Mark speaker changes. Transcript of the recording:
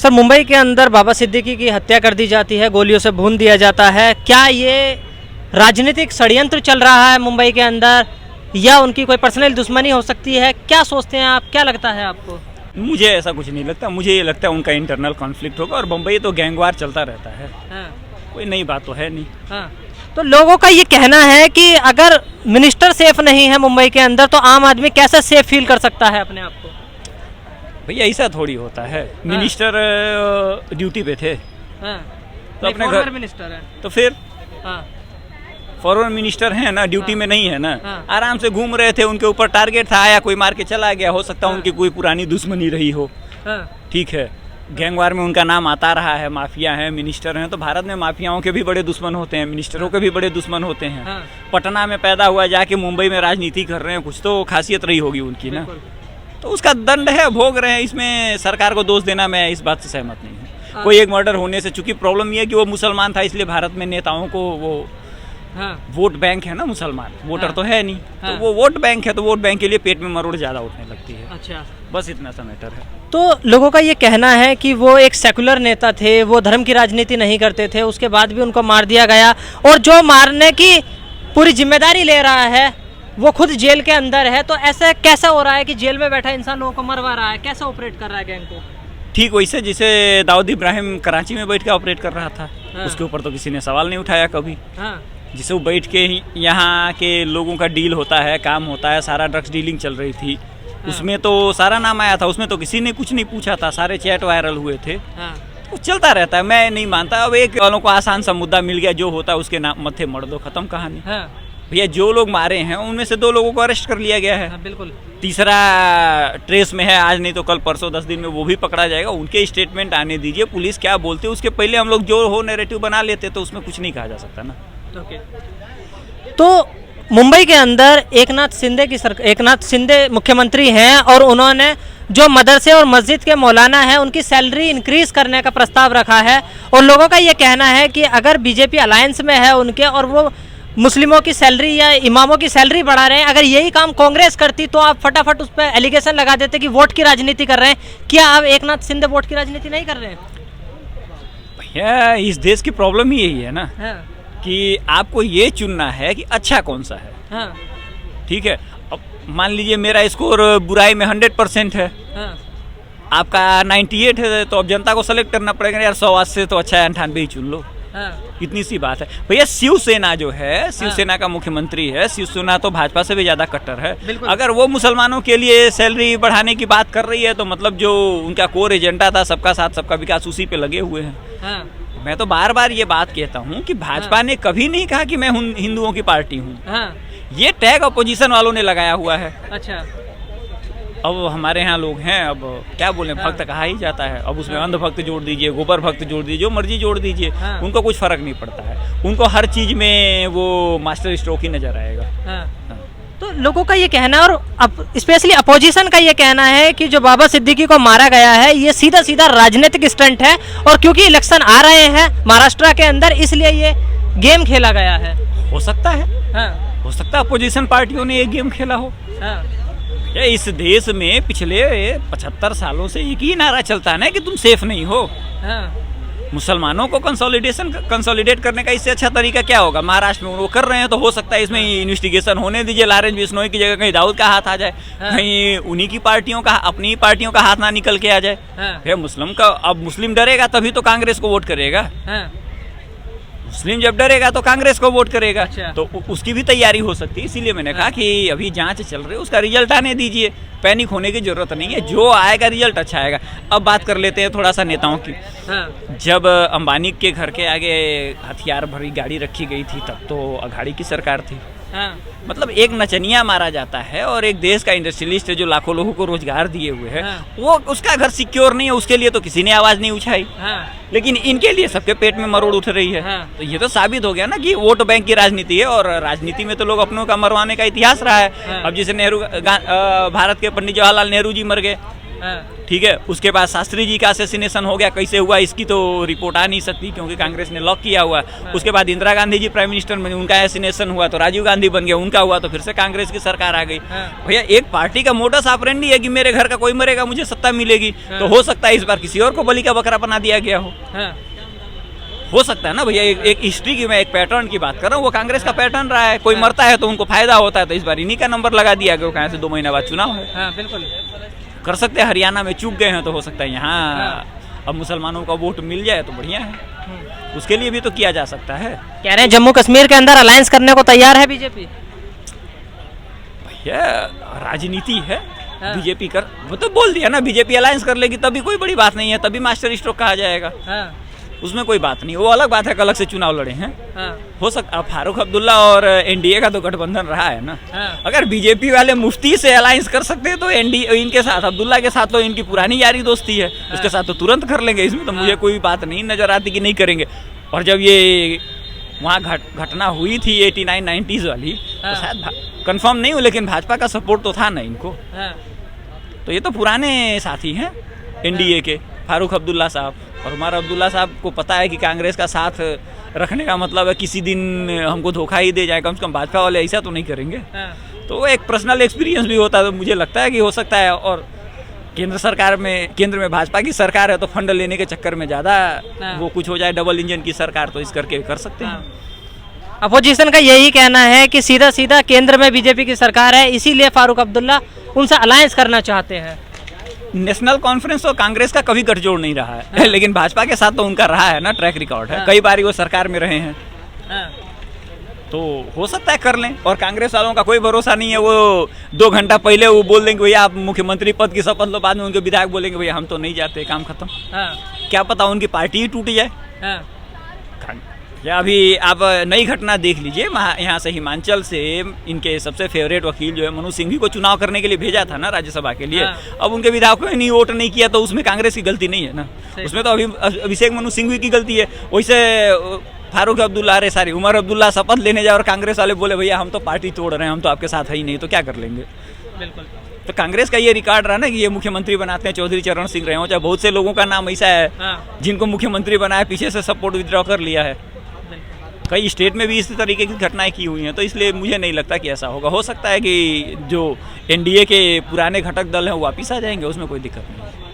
Speaker 1: Sir, Mumbai के अंदर बाबा सिद्दीकी की हत्या कर दी जाती है, गोलियों से भून दिया जाता है। क्या ये राजनीतिक षड्यंत्र चल रहा है मुंबई के अंदर, या उनकी कोई पर्सनल दुश्मनी हो सकती है? क्या सोचते हैं आप, क्या लगता है आपको?
Speaker 2: मुझे ऐसा कुछ नहीं लगता। मुझे ये लगता है उनका इंटरनल कॉन्फ्लिक्ट होगा, और बम्बई तो गैंगवार चलता रहता है।
Speaker 1: हाँ।
Speaker 2: कोई नई बात तो है नहीं।
Speaker 1: हाँ। तो लोगों का ये कहना है कि अगर मिनिस्टर सेफ नहीं है मुंबई के अंदर, तो आम आदमी कैसे सेफ फील कर सकता है अपने आप को?
Speaker 2: भैया ऐसा थोड़ी होता है। मिनिस्टर ड्यूटी पे थे
Speaker 1: हाँ।
Speaker 2: तो अपने घर
Speaker 1: मिनिस्टर है
Speaker 2: तो फिर
Speaker 1: हाँ।
Speaker 2: फॉरेन मिनिस्टर हैं ना, ड्यूटी
Speaker 1: हाँ।
Speaker 2: में नहीं है ना।
Speaker 1: हाँ।
Speaker 2: आराम से घूम रहे थे, उनके ऊपर टारगेट था, आया कोई मार के चला गया। हो सकता है
Speaker 1: हाँ।
Speaker 2: उनकी कोई पुरानी दुश्मनी रही हो।
Speaker 1: हाँ।
Speaker 2: ठीक है, गैंगवार में उनका नाम आता रहा है, माफिया हैं, मिनिस्टर हैं। तो भारत में माफियाओं के भी बड़े दुश्मन होते हैं, मिनिस्टरों के भी बड़े दुश्मन होते हैं।
Speaker 1: हाँ।
Speaker 2: पटना में पैदा हुआ, जाके मुंबई में राजनीति कर रहे हैं, कुछ तो खासियत रही होगी उनकी ना।
Speaker 1: बिल्कुल।
Speaker 2: तो उसका दंड है, भोग रहे हैं। इसमें सरकार को दोष देना, मैं इस बात से सहमत नहीं हूँ।
Speaker 1: हाँ।
Speaker 2: कोई एक मर्डर होने से, चूंकि प्रॉब्लम ये है कि वो मुसलमान था, इसलिए भारत में नेताओं को वो
Speaker 1: हाँ।
Speaker 2: वोट बैंक है ना, मुसलमान वोटर
Speaker 1: हाँ।
Speaker 2: तो है नहीं।
Speaker 1: हाँ।
Speaker 2: तो वो वोट बैंक है, तो वोट बैंक के लिए पेट में मरोड़ ज़्यादा उठने लगती है।
Speaker 1: अच्छा।
Speaker 2: बस इतना सा मैटर है।
Speaker 1: तो लोगों का ये कहना है कि वो एक सेकुलर नेता थे, वो धर्म की राजनीति नहीं करते थे, उसके बाद भी उनको मार दिया गया, और जो मारने की पूरी जिम्मेदारी ले रहा है वो खुद जेल के अंदर है। तो ऐसा कैसा हो रहा है कि जेल में बैठा इंसान लोगों को मरवा रहा है? कैसा ऑपरेट कर रहा है गैंग को?
Speaker 2: ठीक वैसे जिसे दाऊद इब्राहिम कराची में बैठ के ऑपरेट कर रहा था।
Speaker 1: हाँ।
Speaker 2: उसके ऊपर तो किसी ने सवाल नहीं उठाया कभी।
Speaker 1: हाँ।
Speaker 2: जिसे वो बैठ के यहाँ के लोगों का डील होता है, काम होता है, सारा ड्रग्स डीलिंग चल रही थी। उसमें तो सारा नाम आया था, उसमें तो किसी ने कुछ नहीं पूछा था, सारे चैट वायरल हुए थे।
Speaker 1: हाँ।
Speaker 2: वो चलता रहता है, मैं नहीं मानता। अब एक वालों को आसान सा मुद्दा मिल गया, जो होता है उसके नाम मत्थे मर दो, खत्म कहानी।
Speaker 1: हाँ।
Speaker 2: भैया जो लोग मारे हैं उनमें से 2 लोगों को अरेस्ट कर लिया गया है।
Speaker 1: हाँ, बिल्कुल।
Speaker 2: तीसरा ट्रेस में है, आज नहीं तो कल परसों 10 दिन में वो भी पकड़ा जाएगा। उनके स्टेटमेंट आने दीजिए, पुलिस क्या बोलती है उसके पहले हम लोग जो हो नैरेटिव बना लेते, तो उसमें कुछ नहीं कहा जा सकता ना।
Speaker 1: ओके। तो मुंबई के अंदर एक नाथ शिंदे मुख्यमंत्री हैं, और उन्होंने जो मदरसे और मस्जिद के मौलाना हैं उनकी सैलरी इंक्रीज करने का प्रस्ताव रखा है। और लोगों का ये कहना है कि अगर बीजेपी अलायंस में है उनके, और वो मुस्लिमों की सैलरी या इमामों की सैलरी बढ़ा रहे हैं, अगर यही काम कांग्रेस करती तो आप फटाफट उस पर एलिगेशन लगा देते कि वोट की राजनीति कर रहे हैं। क्या अब एक नाथ शिंदे वोट की राजनीति नहीं कर रहे हैं?
Speaker 2: भैया इस देश की प्रॉब्लम ही यही है ना,
Speaker 1: हाँ।
Speaker 2: कि आपको ये चुनना है कि अच्छा कौन सा है।
Speaker 1: हाँ।
Speaker 2: ठीक है, अब मान लीजिए मेरा स्कोर बुराई में 100% है,
Speaker 1: हाँ।
Speaker 2: आपका 98 है, तो अब जनता को सेलेक्ट करना पड़ेगा यार। 100 से तो अच्छा है 98 ही चुन लो।
Speaker 1: हाँ।
Speaker 2: इतनी सी बात है भैया। शिवसेना जो है, शिवसेना का मुख्यमंत्री है, शिवसेना तो भाजपा से भी ज्यादा कट्टर है।
Speaker 1: बिल्कुल।
Speaker 2: अगर वो मुसलमानों के लिए सैलरी बढ़ाने की बात कर रही है, तो मतलब जो उनका कोर एजेंडा था, सबका साथ सबका विकास, उसी पे लगे हुए हैं।
Speaker 1: हाँ।
Speaker 2: मैं तो बार बार ये बात कहता हूँ कि भाजपा ने कभी नहीं कहा कि मैं हिंदुओं की पार्टी हूँ।
Speaker 1: हाँ।
Speaker 2: ये टैग अपोजिशन वालों ने लगाया हुआ है।
Speaker 1: अच्छा।
Speaker 2: अब हमारे यहाँ लोग हैं, अब क्या बोले, भक्त कहा ही जाता है। अब उसमें अंध भक्त जोड़ दीजिए, गोबर भक्त जोड़ दीजिए, जो मर्जी जोड़ दीजिए,
Speaker 1: हाँ।
Speaker 2: उनको कुछ फर्क नहीं पड़ता है। उनको हर चीज में वो मास्टर स्ट्रोक ही नजर आएगा।
Speaker 1: हाँ।
Speaker 2: हाँ।
Speaker 1: तो लोगों का ये कहना है, और स्पेशली अपोजिशन का ये कहना है कि जो बाबा सिद्दीकी को मारा गया है ये सीधा सीधा राजनीतिक स्टंट है, और क्योंकि इलेक्शन आ रहे हैं महाराष्ट्र के अंदर, इसलिए ये गेम खेला गया है।
Speaker 2: हो सकता है।
Speaker 1: हाँ।
Speaker 2: हो सकता है अपोजिशन पार्टियों ने ये गेम खेला हो।
Speaker 1: हाँ।
Speaker 2: ये इस देश में पिछले 75 सालों से एक ही नारा चलता है ना कि तुम सेफ नहीं हो।
Speaker 1: हाँ।
Speaker 2: मुसलमानों को कंसोलिडेट करने का इससे अच्छा तरीका क्या होगा? महाराष्ट्र में वो कर रहे हैं, तो हो सकता है इसमें इन्वेस्टिगेशन होने दीजिए। लॉरेंस बिश्नोई की जगह कहीं दाऊद का हाथ आ जाए।
Speaker 1: हाँ।
Speaker 2: कहीं उन्हीं की पार्टियों का, अपनी ही पार्टियों का हाथ ना निकल के आ जाए।
Speaker 1: हाँ।
Speaker 2: अब मुस्लिम डरेगा तभी तो कांग्रेस को वोट करेगा।
Speaker 1: हाँ।
Speaker 2: मुस्लिम जब डरेगा तो कांग्रेस को वोट करेगा।
Speaker 1: अच्छा।
Speaker 2: तो उसकी भी तैयारी हो सकती है। इसीलिए मैंने कहा कि अभी जांच चल रही है, उसका रिजल्ट आने दीजिए। पैनिक होने की जरूरत नहीं है, जो आएगा रिजल्ट अच्छा आएगा। अब बात कर लेते हैं थोड़ा सा नेताओं की।
Speaker 1: हाँ।
Speaker 2: जब अंबानी के घर के आगे हथियार भरी गाड़ी रखी गई थी, तब तो अघाड़ी की सरकार थी।
Speaker 1: हाँ।
Speaker 2: मतलब एक नचनिया मारा जाता है, और एक देश का इंडस्ट्रियलिस्ट है जो लाखों लोगों को रोजगार दिए हुए है।
Speaker 1: हाँ।
Speaker 2: वो उसका घर सिक्योर नहीं है, उसके लिए तो किसी ने आवाज नहीं उठाई।
Speaker 1: हाँ।
Speaker 2: लेकिन इनके लिए सबके पेट में मरोड़ उठ रही है।
Speaker 1: हाँ।
Speaker 2: तो ये तो साबित हो गया ना कि वोट बैंक की राजनीति है, और राजनीति में तो लोग अपनों का मरवाने का इतिहास रहा है।
Speaker 1: हाँ।
Speaker 2: अब जैसे भारत के पंडित जवाहरलाल नेहरू जी मर गए, ठीक है, उसके बाद शास्त्री जी का असैसिनेशन हो गया, कैसे हुआ इसकी तो रिपोर्ट आ नहीं सकती क्योंकि कांग्रेस ने लॉक किया हुआ। उसके बाद इंदिरा गांधी जी प्राइम मिनिस्टर में, उनका असैसिनेशन हुआ तो राजीव गांधी बन गया, उनका हुआ तो फिर से कांग्रेस की सरकार आ गई। भैया एक पार्टी का मोटस ऑपरेंडी है कि मेरे घर का कोई मरेगा मुझे सत्ता मिलेगी, तो हो सकता है इस बार किसी और को बलि का बकरा बना दिया गया हो सकता है ना भैया। एक हिस्ट्री की मैं एक पैटर्न की बात कर रहा हूँ, वो कांग्रेस का पैटर्न रहा है, कोई मरता है तो उनको फायदा होता है, तो इस बार इन्हीं का नंबर लगा दिया गया, कहाँ से 2 महीना बाद चुनाव है।
Speaker 1: बिल्कुल
Speaker 2: कर सकते हैं, हरियाणा में चूक गए हैं तो हो सकता है यहाँ अब मुसलमानों का वोट मिल जाए तो बढ़िया है, उसके लिए भी तो किया जा सकता है।
Speaker 1: कह रहे हैं जम्मू कश्मीर के अंदर अलायंस करने को तैयार है बीजेपी।
Speaker 2: भैया राजनीति है, बीजेपी कर, वो तो बोल दिया ना बीजेपी अलायंस कर लेगी, तभी कोई बड़ी बात नहीं है, तभी मास्टर स्ट्रोक कहा जाएगा, उसमें कोई बात नहीं। वो अलग बात है, अलग से चुनाव लड़े हैं। हो सकता फारूक अब्दुल्ला और एनडीए का तो गठबंधन रहा है ना। अगर बीजेपी वाले मुफ्ती से अलायंस कर सकते हैं तो एनडीए इनके साथ, अब्दुल्ला के साथ तो इनकी पुरानी यारी दोस्ती है, उसके साथ तो तुरंत कर लेंगे, इसमें तो मुझे कोई बात नहीं नजर आती कि नहीं करेंगे। और जब ये वहाँ घटना हुई थी 89-90s वाली, तो शायद कंफर्म नहीं हूँ लेकिन भाजपा का सपोर्ट तो था ना इनको, तो ये तो पुराने साथी हैं एनडीए के, फारूक अब्दुल्ला साहब। और उमर अब्दुल्ला साहब को पता है कि कांग्रेस का साथ रखने का मतलब है किसी दिन हमको धोखा ही दे जाए, कम से कम भाजपा वाले ऐसा तो नहीं करेंगे। तो एक पर्सनल एक्सपीरियंस भी होता है, तो मुझे लगता है कि हो सकता है। और केंद्र में भाजपा की सरकार है तो फंड लेने के चक्कर में ज़्यादा वो कुछ हो जाए, डबल इंजन की सरकार, तो इस करके कर सकते हैं।
Speaker 1: अपोजिशन का यही कहना है कि सीधा सीधा केंद्र में बीजेपी की सरकार है, इसीलिए फारूक अब्दुल्ला उनसे अलायंस करना चाहते हैं।
Speaker 2: नेशनल कॉन्फ्रेंस तो कांग्रेस का कभी गठजोड़ नहीं रहा है, लेकिन भाजपा के साथ तो उनका रहा है ना, ट्रैक रिकॉर्ड है, कई बार वो सरकार में रहे हैं, तो हो सकता है कर लें। और कांग्रेस वालों का कोई भरोसा नहीं है, वो 2 घंटा पहले वो बोल देंगे भैया आप मुख्यमंत्री पद की शपथ लो, बाद में उनके विधायक बोलेंगे भैया हम तो नहीं जाते, काम खत्म। क्या पता उनकी पार्टी ही टूट जाए। या अभी आप नई घटना देख लीजिए, यहाँ से हिमाचल से इनके सबसे फेवरेट वकील जो है मनोज सिंघवी को चुनाव करने के लिए भेजा था ना राज्यसभा के लिए। अब उनके विधायकों ने नहीं वोट नहीं किया, तो उसमें कांग्रेस की गलती नहीं है ना, उसमें तो अभिषेक मनु सिंघवी की गलती है। वैसे फारूक अब्दुल्ला उमर अब्दुल्ला शपथ लेने जाए और कांग्रेस वाले बोले भैया हम तो पार्टी तोड़ रहे हैं, हम तो आपके साथ है ही नहीं, तो क्या कर लेंगे। बिल्कुल। तो कांग्रेस का ये रिकॉर्ड रहा ना कि ये मुख्यमंत्री बनाते हैं, चौधरी चरण सिंह रहे हो, चाहे बहुत से लोगों का नाम ऐसा है जिनको मुख्यमंत्री बनाया, पीछे से सपोर्ट विड्रॉ कर लिया है। कई स्टेट में भी इस तरीके की घटनाएं की हुई हैं, तो इसलिए मुझे नहीं लगता कि ऐसा होगा। हो सकता है कि जो एनडीए के पुराने घटक दल हैं वो वापिस आ जाएंगे, उसमें कोई दिक्कत नहीं।